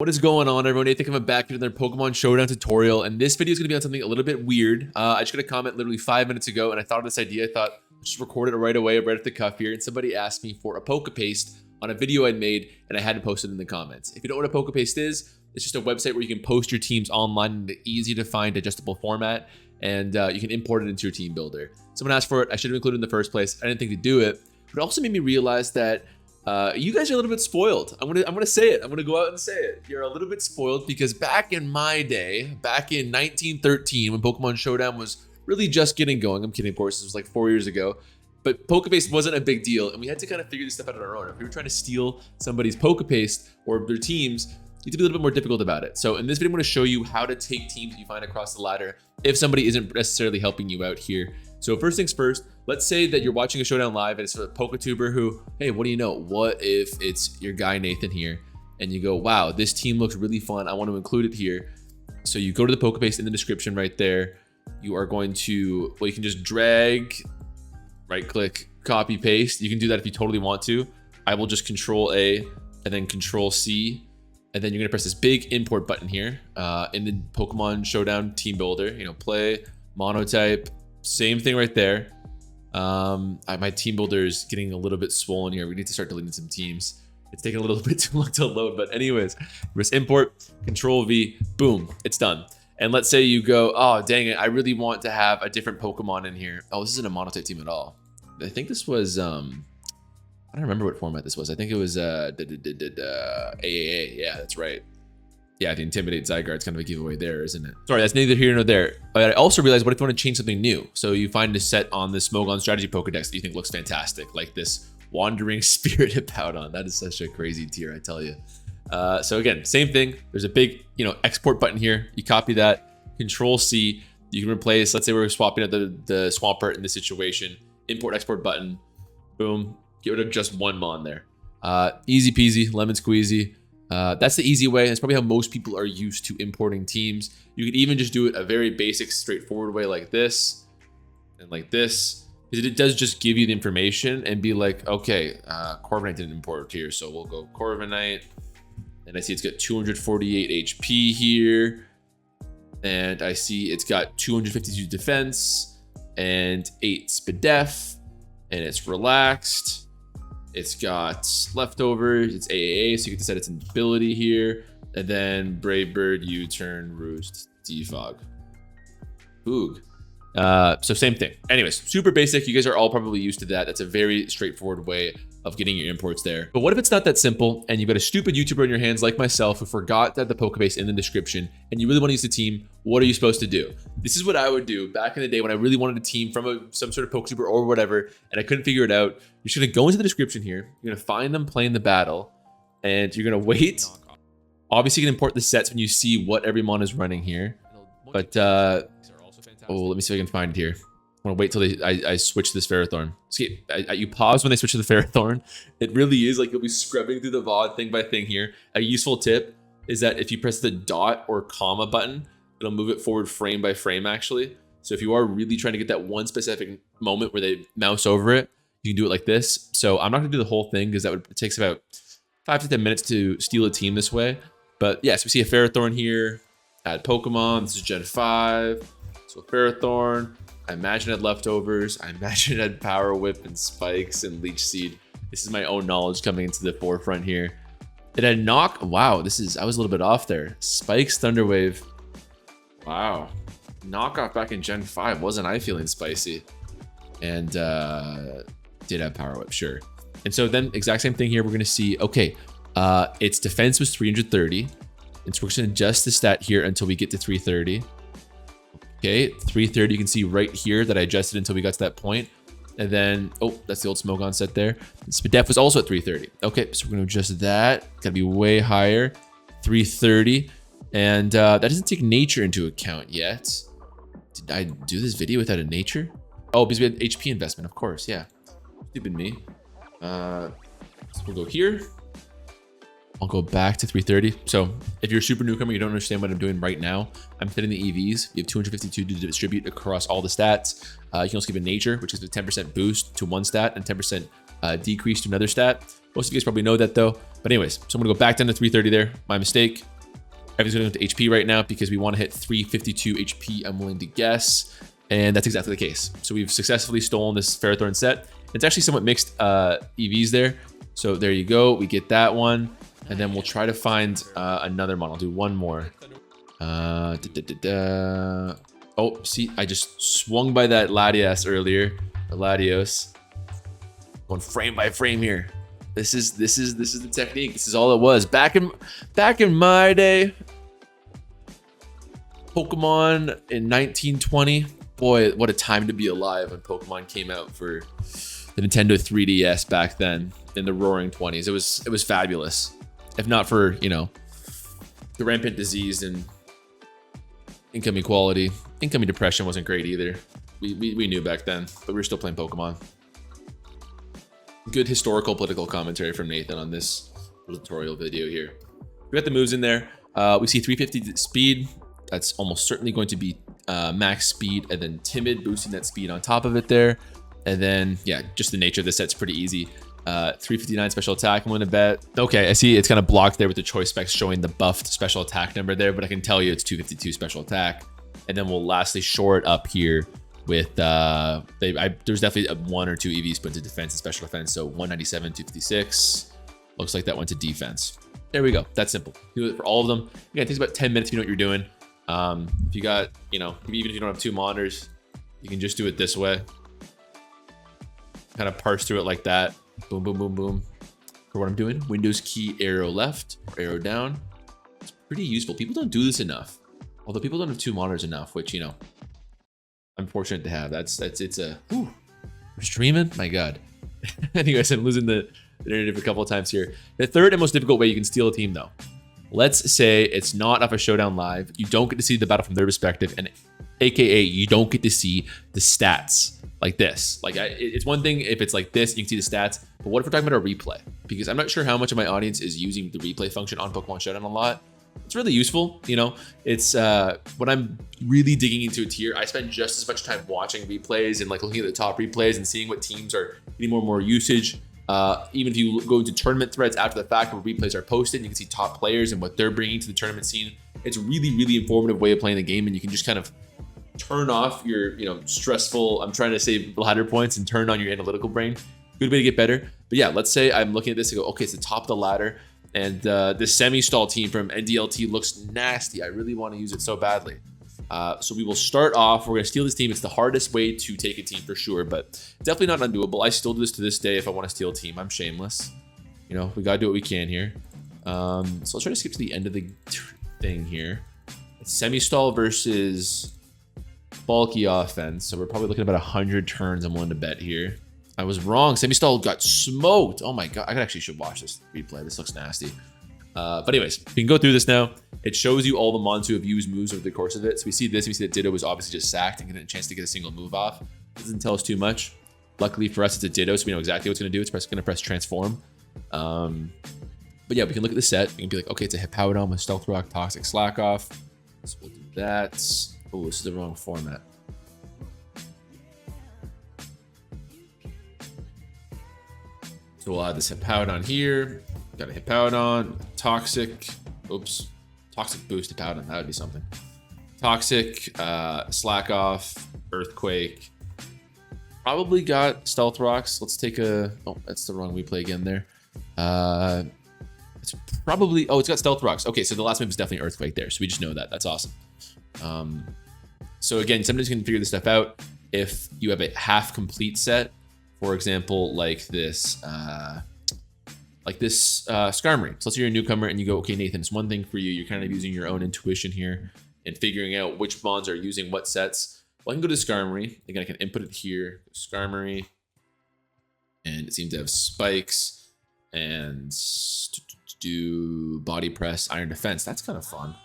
What is going on, everyone? Nathan coming back to another Pokemon Showdown tutorial, and this video is going to be on something a little bit weird. I just got a comment literally 5 minutes ago, and I thought of this idea. I thought, just record it right away, right at the cuff here, and somebody asked me for a Pokepaste on a video I'd made, and I had to post it in the comments. If you don't know what a Pokepaste is, it's just a website where you can post your teams online in the easy-to-find, digestible format, and you can import it into your team builder. Someone asked for it. I should have included it in the first place. I didn't think to do it, but it also made me realize that you guys are a little bit spoiled. I'm gonna say it. I'm gonna go out and say it. You're a little bit spoiled because back in my day, back in 1913, when Pokemon Showdown was really just getting going, I'm kidding, of course, this was like 4 years ago, but Pokepaste wasn't a big deal, and we had to kind of figure this stuff out on our own. If we were trying to steal somebody's Pokepaste or their teams, you need to be a little bit more difficult about it. So in this video, I'm going to show you how to take teams that you find across the ladder if somebody isn't necessarily helping you out here. So first things first, let's say that you're watching a Showdown live and it's a PokeTuber who, hey, what do you know? What if it's your guy Nathan here and you go, wow, this team looks really fun. I want to include it here. So you go to the Pokepaste in the description right there. You are going to, well, you can just drag, right click, copy paste. You can do that if you totally want to. I will just Control A and then Control C. And then you're gonna press this big import button here in the Pokemon Showdown team builder. You know, play, monotype, same thing right there. My team builder is getting a little bit swollen here. We need to start deleting some teams. It's taking a little bit too long to load, but anyways, press import, Control V, boom, it's done. And let's say you go, oh, dang it, I really want to have a different Pokemon in here. Oh, this isn't a monotype team at all. I think this was, I don't remember what format this was. I think it was AAA. Yeah, that's right. Yeah, the Intimidate Zygarde's kind of a giveaway there, isn't it? Sorry, that's neither here nor there. But I also realized, what if you want to change something new? So you find a set on the Smogon Strategy Pokedex that you think looks fantastic, like this Wandering Spirit Hippowdon. That is such a crazy tier, I tell you. So again, same thing. There's a big, export button here. You copy that, Control C. You can replace, let's say we're swapping out the Swampert in this situation. Import, export button. Boom. Get rid of just one mon there. Easy peasy, lemon squeezy. That's the easy way. That's probably how most people are used to importing teams. You could even just do it a very basic, straightforward way like this and like this, because it does just give you the information and be like, okay, Corviknight didn't import here, so we'll go Corviknight. And I see it's got 248 HP here, and I see it's got 252 defense and 8 speed def, and it's relaxed. It's got leftovers, it's AAA, so you can decide its ability here. And then Brave Bird, U-Turn, Roost, Defog, Boog. So same thing. Anyways, super basic. You guys are all probably used to that. That's a very straightforward way of getting your imports there. But what if it's not that simple and you've got a stupid YouTuber in your hands like myself who forgot that the Pokepaste in the description and you really want to use the team? What are you supposed to do? This is what I would do back in the day when I really wanted a team from some sort of PokeTuber or whatever, and I couldn't figure it out. You're just gonna go into the description here. You're gonna find them playing the battle, and you're gonna wait. Obviously, you can import the sets when you see what every mon is running here. But oh, let me see if I can find it here. I want to wait till I switch to this Ferrothorn. See, you pause when they switch to the Ferrothorn. It really is like you'll be scrubbing through the VOD thing by thing here. A useful tip is that if you press the dot or comma button, it'll move it forward frame by frame, actually. So if you are really trying to get that one specific moment where they mouse over it, you can do it like this. So I'm not going to do the whole thing because it takes about 5 to 10 minutes to steal a team this way. But yes, we see a Ferrothorn here. Add Pokemon. This is Gen 5. So Ferrothorn. I imagine it had leftovers. I imagine it had Power Whip and Spikes and Leech Seed. This is my own knowledge coming into the forefront here. It had Knock. Wow, I was a little bit off there. Spikes, Thunderwave. Wow. Knockoff back in Gen 5. Wasn't I feeling spicy? And did have Power Whip, sure. And so then exact same thing here. We're going to see, okay, its defense was 330. And so we're just going to adjust the stat here until we get to 330. Okay, 330, you can see right here that I adjusted until we got to that point. And then, oh, that's the old Smogon set there. Speed def was also at 330. Okay, so we're going to adjust that. Got to be way higher. 330. And that doesn't take nature into account yet. Did I do this video without a nature? Oh, because we had HP investment, of course, yeah. Stupid me. So we'll go here. I'll go back to 330. So if you're a super newcomer, you don't understand what I'm doing right now. I'm fitting the EVs. You have 252 to distribute across all the stats. You can also give a nature, which is a 10% boost to one stat and 10% decrease to another stat. Most of you guys probably know that though. But anyways, so I'm gonna go back down to 330 there. My mistake. Everything's going to HP right now because we want to hit 352 HP, I'm willing to guess. And that's exactly the case. So we've successfully stolen this Ferrothorn set. It's actually somewhat mixed EVs there. So there you go. We get that one. And then we'll try to find another model. I'll do one more. Oh, see, I just swung by that Latias earlier. The Latios. Going frame by frame here. This is the technique. This is all it was. Back in my day, Pokemon in 1920. Boy, what a time to be alive when Pokemon came out for the Nintendo 3DS back then in the roaring 20s. It was fabulous. If not for, you know, the rampant disease and income equality. Income depression wasn't great either. We knew back then, but we were still playing Pokemon. Good historical political commentary from Nathan on this tutorial video here. We got the moves in there. We see 350 speed. That's almost certainly going to be max speed, and then timid, boosting that speed on top of it there. And then, yeah, just the nature of the set's pretty easy. 359 special attack, I'm gonna bet. Okay, I see it's kind of blocked there with the choice specs showing the buffed special attack number there, but I can tell you it's 252 special attack. And then we'll lastly shore it up here with, there's definitely a 1 or 2 EVs put into defense and special defense. So 197, 256. Looks like that went to defense. There we go. That's simple. Do it for all of them. Again, it takes about 10 minutes if you know what you're doing. If you got, you know, even if you don't have 2 monitors, you can just do it this way. Kind of parse through it like that. Boom, boom, boom, boom. For what I'm doing, Windows key arrow left or arrow down. It's pretty useful. People don't do this enough. Although people don't have 2 monitors enough, which, you know, I'm fortunate to have. It's a, whew, we're streaming? My God. Anyways, I'm losing the narrative a couple of times here. The third and most difficult way you can steal a team though. Let's say it's not off a Showdown live. You don't get to see the battle from their perspective, and AKA you don't get to see the stats like this. Like it's one thing if it's like this, you can see the stats, but what if we're talking about a replay? Because I'm not sure how much of my audience is using the replay function on Pokemon Showdown a lot. It's really useful, you know. It's when I'm really digging into a tier, I spend just as much time watching replays and like looking at the top replays and seeing what teams are getting more and more usage. Even if you go into tournament threads after the fact where replays are posted, you can see top players and what they're bringing to the tournament scene. It's a really, really informative way of playing the game, and you can just kind of turn off your, you know, stressful, I'm trying to save ladder points, and turn on your analytical brain. Good way to get better. But yeah, let's say I'm looking at this and go, okay, it's the top of the ladder, and this semi-stall team from NDLT looks nasty. I really want to use it so badly. So we will start off. We're going to steal this team. It's the hardest way to take a team for sure, but definitely not undoable. I still do this to this day if I want to steal a team. I'm shameless. You know, we got to do what we can here. So let's try to skip to the end of the thing here. It's semi-stall versus bulky offense. So we're probably looking at about 100 turns I'm willing to bet here. I was wrong. Semi-stall got smoked. Oh my God. I actually should watch this replay. This looks nasty. But anyways, we can go through this now. It shows you all the mons who have used moves over the course of it. So we see this, we see that Ditto was obviously just sacked and getting a chance to get a single move off. It doesn't tell us too much. Luckily for us, it's a Ditto, so we know exactly what it's going to do. It's going to press transform. But yeah, we can look at the set. We can be like, okay, it's a Hippowdon with Stealth Rock, Toxic, Slack Off. So we'll do that. Oh, this is the wrong format. So we'll add this Hippowdon here. Got a Hippowdon, Toxic. Oops. Toxic boost Hippowdon. That would be something. Toxic, Slack Off, Earthquake. Probably got Stealth Rocks. Let's take a... Oh, that's the wrong replay again there. It's probably... Oh, it's got Stealth Rocks. Okay, so the last move is definitely Earthquake there. So we just know that. That's awesome. So again, somebody's going to figure this stuff out. If you have a half complete set, for example, like this Skarmory. So let's say you're a newcomer and you go, okay, Nathan, it's one thing for you. You're kind of using your own intuition here and figuring out which bonds are using what sets. Well, I can go to Skarmory. Again, I can input it here. Skarmory. And it seems to have spikes and do body press, iron defense. That's kind of fun.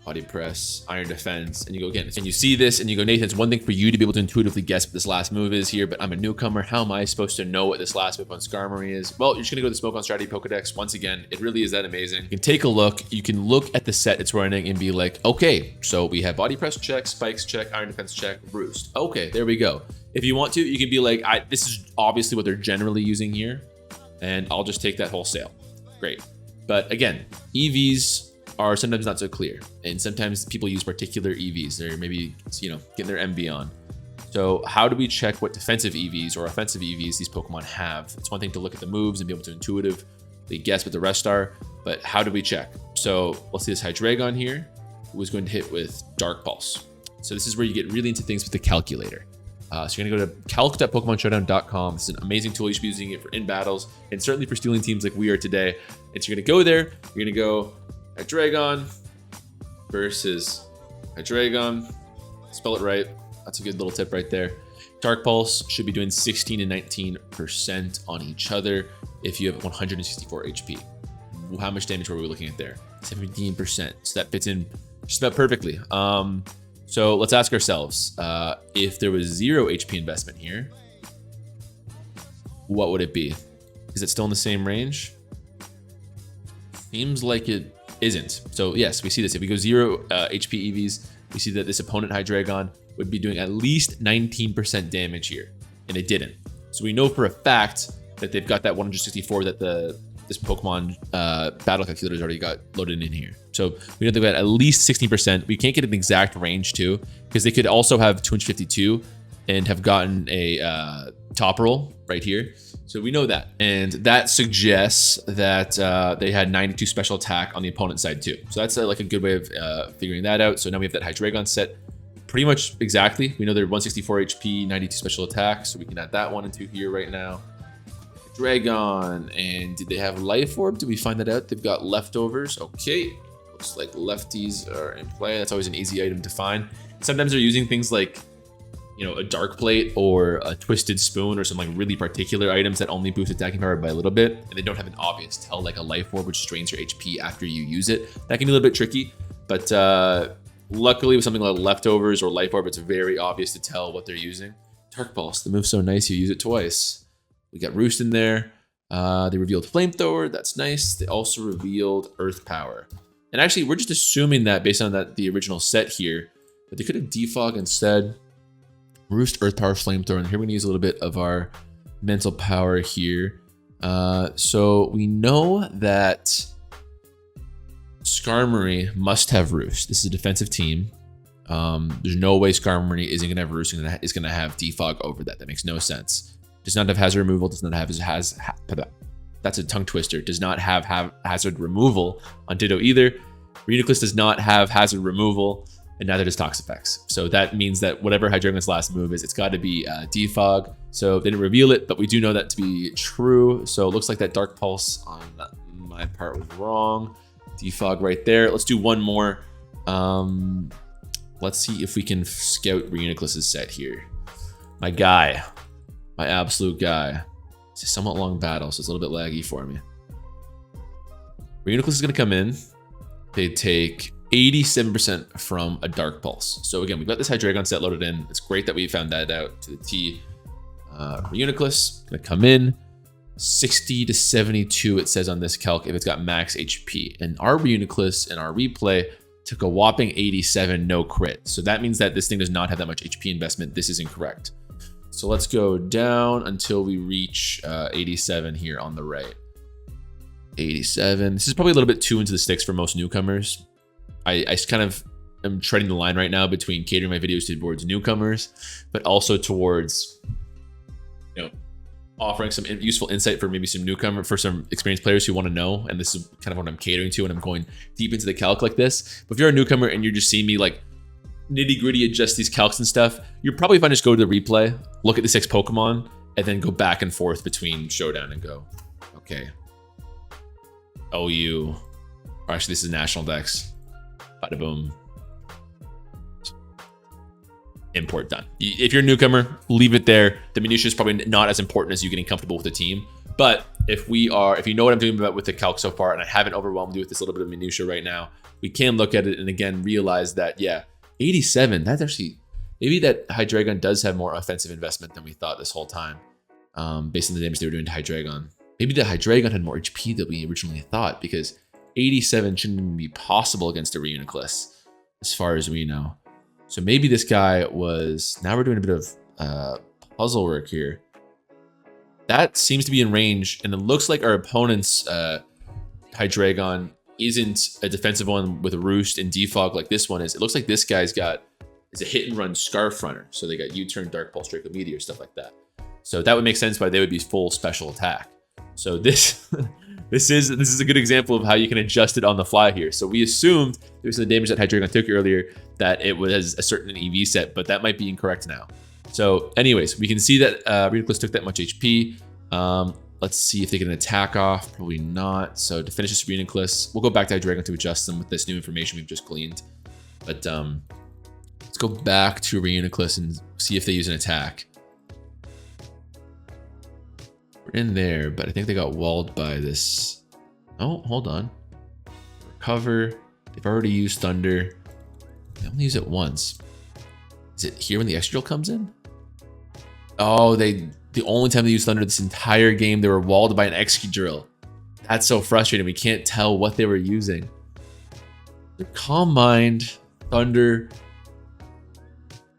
Body press, iron defense, and you go again. And you see this and you go, Nathan, it's one thing for you to be able to intuitively guess what this last move is here, but I'm a newcomer. How am I supposed to know what this last move on Skarmory is? Well, you're just gonna go to the Smoke on Strategy Pokedex. Once again, it really is that amazing. You can take a look. You can look at the set it's running and be like, okay, so we have body press check, spikes check, iron defense check, roost. Okay, there we go. If you want to, you can be like, this is obviously what they're generally using here. and I'll just take that wholesale. Great. But again, EVs are sometimes not so clear, and sometimes people use particular EVs. They're maybe, you know, getting their MB on. So how do we check what defensive EVs or offensive EVs these Pokemon have? It's one thing to look at the moves and be able to intuitively guess what the rest are, but how do we check? So let's see this Hydreigon here, who is going to hit with Dark Pulse. So this is where you get really into things with the calculator. So you're gonna go to calc.pokemonshowdown.com. This is an amazing tool. You should be using it for in battles and certainly for stealing teams like we are today. And so you're gonna go there, you're gonna go Hydreigon versus Hydreigon. Spell it right. That's a good little tip right there. Dark Pulse should be doing 16 and 19% on each other if you have 164 HP. How much damage were we looking at there? 17%. So that fits in just about perfectly. So let's ask ourselves, if there was 0 HP investment here, what would it be? Is it still in the same range? Seems like it isn't. So yes, we see this. If we go 0 HP EVs, we see that this opponent Hydreigon would be doing at least 19% damage here, and it didn't. So we know for a fact that they've got that 164 that this Pokemon battle calculator's already got loaded in here. So we know they've got at least 16%. We can't get an exact range too, because they could also have 252 and have gotten a top roll right here. So we know that. And that suggests that they had 92 special attack on the opponent's side too. So that's like a good way of figuring that out. So now we have that Hydreigon set pretty much exactly. We know they're 164 HP, 92 special attack. So we can add that one into here right now. Dragon, and did they have Life Orb? Did we find that out? They've got leftovers. Okay, looks like lefties are in play. That's always an easy item to find. Sometimes they're using things like, you know, a Dark Plate or a Twisted Spoon or some like really particular items that only boost attacking power by a little bit, and they don't have an obvious tell like a Life Orb, which drains your HP after you use it. That can be a little bit tricky, but luckily with something like leftovers or Life Orb, it's very obvious to tell what they're using. Dark Pulse, the move's so nice, you use it twice. We got Roost in there. They revealed Flamethrower. That's nice. They also revealed Earth Power. And actually, we're just assuming that based on the original set here, that they could have Defog instead. Roost, Earth Power, Flamethrower. And here we're going to use a little bit of our mental power here. So we know that Skarmory must have Roost. This is a defensive team. There's no way Skarmory isn't going to have Roost and is going to have Defog over that. That makes no sense. Does not have hazard removal, does not have that's a tongue twister. Does not have hazard removal on Ditto either. Reuniclus does not have hazard removal, and neither does Toxapex. So that means that whatever Hydreigon's last move is, it's got to be Defog. So they didn't reveal it, but we do know that to be true. So it looks like that Dark Pulse on my part was wrong. Defog right there. Let's do one more. Let's see if we can scout Reuniclus's set here. My guy. My absolute guy. It's a somewhat long battle, so it's a little bit laggy for me. Reuniclus is going to come in. They take 87% from a Dark Pulse. So again, we've got this Hydreigon set loaded in. It's great that we found that out to the T. Reuniclus going to come in. 60 to 72, it says on this calc, if it's got max HP. And our Reuniclus in our replay took a whopping 87, no crit. So that means that this thing does not have that much HP investment. This is incorrect. So let's go down until we reach 87 here on the right. 87. This is probably a little bit too into the sticks for most newcomers. I kind of am treading the line right now between catering my videos towards newcomers, but also towards, you know, offering some useful insight for maybe for some experienced players who want to know. And this is kind of what I'm catering to when I'm going deep into the calc like this. But if you're a newcomer and you're just seeing me like nitty gritty adjust these calcs and stuff, you're probably fine. Just go to the replay, look at the 6 Pokemon, and then go back and forth between Showdown and go, okay, OU, or actually this is National Dex, bada boom, import done. If you're a newcomer, leave it there. The minutia is probably not as important as you getting comfortable with the team. But if you know what I'm doing about with the calc so far, and I haven't overwhelmed you with this little bit of minutia right now, we can look at it and again realize that, yeah, 87, that's actually, maybe that Hydreigon does have more offensive investment than we thought this whole time, based on the damage they were doing to Hydreigon. Maybe the Hydreigon had more HP than we originally thought, because 87 shouldn't even be possible against a Reuniclus, as far as we know. So maybe this guy was, now we're doing a bit of puzzle work here. That seems to be in range, and it looks like our opponent's Hydreigon isn't a defensive one with a Roost and Defog like this one is. It looks like this guy's got is a hit and run Scarf Runner. So they got U-turn, Dark Pulse, Draco Meteor, stuff like that. So that would make sense why they would be full special attack. So this this is a good example of how you can adjust it on the fly here. So we assumed based on the damage that Hydreigon took earlier that it was a certain EV set, but that might be incorrect now. So anyways, we can see that Reuniclus took that much HP. Let's see if they get an attack off. Probably not. So to finish this Reuniclus, we'll go back to Hydreigon to adjust them with this new information we've just gleaned. But let's go back to Reuniclus and see if they use an attack. We're in there, but I think they got walled by this. Oh, hold on. Recover. They've already used Thunder. They only use it once. Is it here when the extra drill comes in? Oh, the only time they used Thunder this entire game, they were walled by an extra drill. That's so frustrating. We can't tell what they were using. Their Calm Mind, Thunder.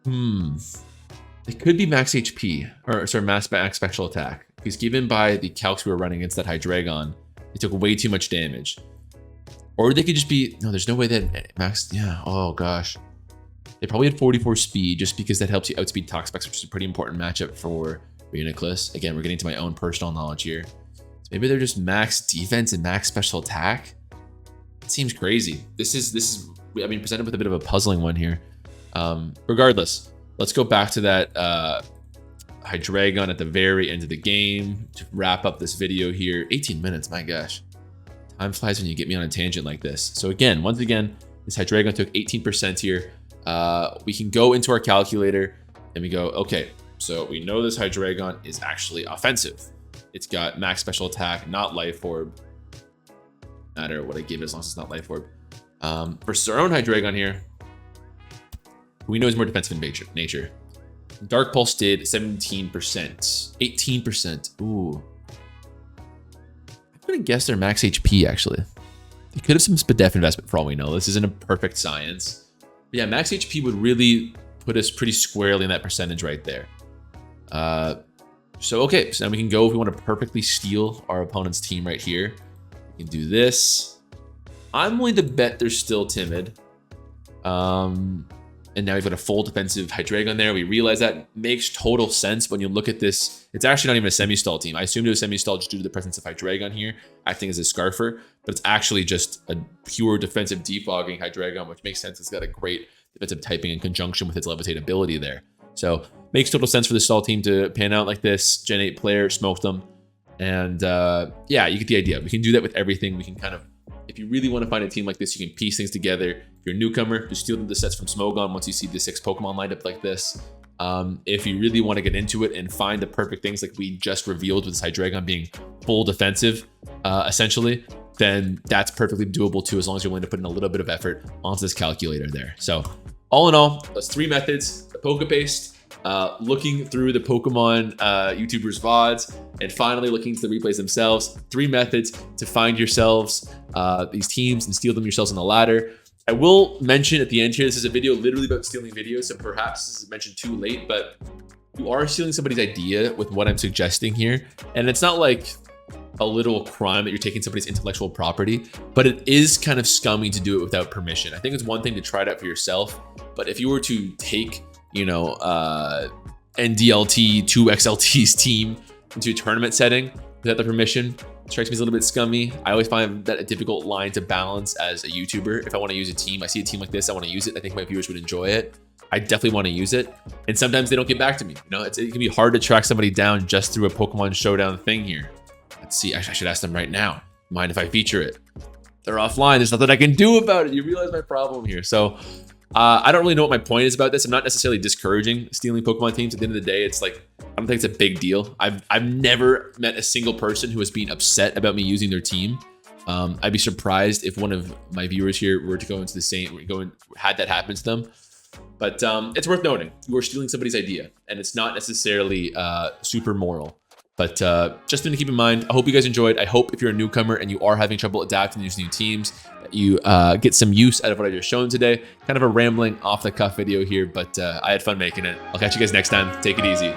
It could be max HP, or sorry, max special attack. Because given by the calcs we were running against that Hydreigon, it took way too much damage. Or they could just be, no, there's no way that max, yeah, oh gosh. They probably had 44 speed just because that helps you outspeed Toxapex, which is a pretty important matchup for Reuniclus. Again, we're getting to my own personal knowledge here. So maybe they're just max defense and max special attack. It seems crazy. This is I mean, presented with a bit of a puzzling one here. Regardless, let's go back to that Hydreigon at the very end of the game to wrap up this video here. 18 minutes, my gosh. Time flies when you get me on a tangent like this. So again, once again, this Hydreigon took 18% here. We can go into our calculator and we go, okay, so we know this Hydreigon is actually offensive. It's got max special attack, not Life Orb. No matter what I give it, as long as it's not Life Orb. Versus our own Hydreigon here, we know is more defensive in nature. Dark Pulse did 17%, 18%. Ooh. I'm gonna guess they're max HP actually. They could have some SPDEF investment for all we know. This isn't a perfect science. But yeah, max HP would really put us pretty squarely in that percentage right there. So okay, so now we can go if we want to perfectly steal our opponent's team right here. We can do this. I'm willing to bet they're still timid. And now we've got a full defensive Hydreigon there. We realize that makes total sense when you look at this. It's actually not even a semi-stall team. I assumed it was semi-stall just due to the presence of Hydreigon here, acting as a Scarfer, but it's actually just a pure defensive defogging Hydreigon, which makes sense. It's got a great defensive typing in conjunction with its levitate ability there. So makes total sense for the stall team to pan out like this. Gen 8 player, smoke them. And yeah, you get the idea. We can do that with everything. We can kind of, if you really want to find a team like this, you can piece things together. If you're a newcomer, just steal the sets from Smogon once you see the 6 Pokemon lined up like this. If you really want to get into it and find the perfect things like we just revealed with this Hydreigon being full defensive, essentially, then that's perfectly doable too, as long as you're willing to put in a little bit of effort onto this calculator there. So all in all, that's 3 methods: the Pokepaste, looking through the Pokemon YouTubers' VODs, and finally looking to the replays themselves. 3 methods to find yourselves these teams and steal them yourselves on the ladder. I will mention at the end here, this is a video literally about stealing videos, so perhaps this is mentioned too late, but you are stealing somebody's idea with what I'm suggesting here. And it's not like a little crime that you're taking somebody's intellectual property, but it is kind of scummy to do it without permission. I think it's one thing to try it out for yourself, but if you were to take, you know, NDLT 2XLT's team into a tournament setting without the permission, it strikes me as a little bit scummy. I always find that a difficult line to balance as a YouTuber. If I want to use a team, I see a team like this, I want to use it. I think my viewers would enjoy it. I definitely want to use it. And sometimes they don't get back to me. You know, it can be hard to track somebody down just through a Pokemon Showdown thing here. Let's see, I should ask them right now. Mind if I feature it? They're offline. There's nothing I can do about it. You realize my problem here. So I don't really know what my point is about this. I'm not necessarily discouraging stealing Pokemon teams. At the end of the day, it's like, I don't think it's a big deal. I've never met a single person who has been upset about me using their team. I'd be surprised if one of my viewers here were to go into the same, had that happen to them. But it's worth noting, you are stealing somebody's idea, and it's not necessarily super moral. But just something to keep in mind. I hope you guys enjoyed. I hope if you're a newcomer and you are having trouble adapting to these new teams, that you get some use out of what I just shown today. Kind of a rambling off the cuff video here, but I had fun making it. I'll catch you guys next time. Take it easy.